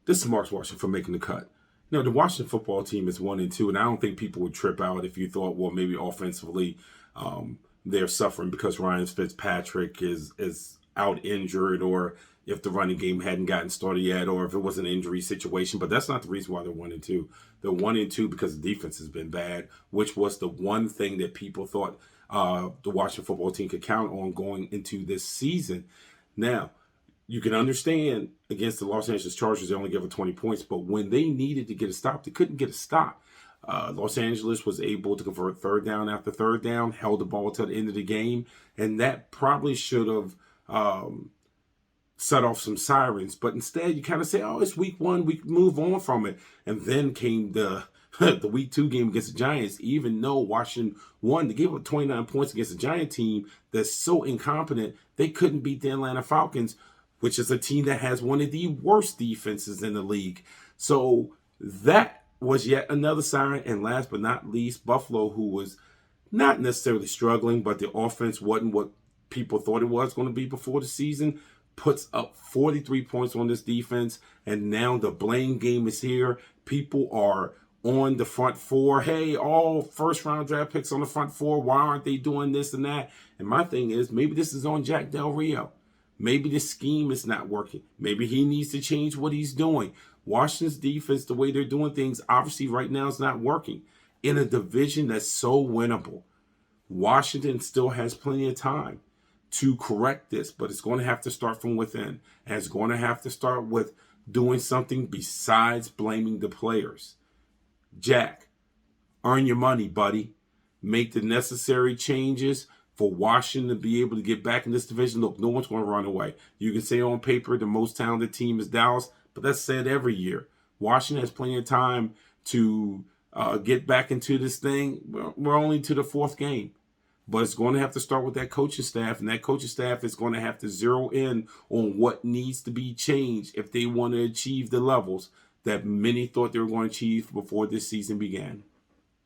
This is Mark Washington for making the cut. The Washington football team is 1-2, and I don't think people would trip out if you thought, well, maybe offensively they're suffering because Ryan Fitzpatrick is out injured, or if the running game hadn't gotten started yet, or if it was an injury situation. But that's not the reason why they're 1-2. They're 1-2 because the defense has been bad, which was the one thing that people thought the Washington football team could count on going into this season. Now, you can understand against the Los Angeles Chargers, they only gave up 20 points, but when they needed to get a stop, they couldn't get a stop. Los Angeles was able to convert third down after third down, held the ball to the end of the game, and that probably should have set off some sirens. But instead, you kind of say, oh, it's week one, we can move on from it. And then came the the week 2 game against the Giants. Even though Washington won, they gave up 29 points against a Giant team that's so incompetent, they couldn't beat the Atlanta Falcons, which is a team that has one of the worst defenses in the league. So that was yet another sign. And last but not least, Buffalo, who was not necessarily struggling, but the offense wasn't what people thought it was going to be before the season, puts up 43 points on this defense. And now the blame game is here. People are on the front four. Hey, all first round draft picks on the front four. Why aren't they doing this and that? And my thing is, maybe this is on Jack Del Rio. Maybe the scheme is not working. Maybe he needs to change what he's doing. Washington's defense, the way they're doing things, obviously right now is not working. In a division that's so winnable, Washington still has plenty of time to correct this, but it's going to have to start from within. And it's going to have to start with doing something besides blaming the players. Jack, earn your money, buddy. Make the necessary changes for Washington to be able to get back in this division. Look, no one's going to run away. You can say on paper the most talented team is Dallas, but that's said every year. Washington has plenty of time to get back into this thing. We're only to the 4th game. But it's going to have to start with that coaching staff, and that coaching staff is going to have to zero in on what needs to be changed if they want to achieve the levels that many thought they were going to achieve before this season began.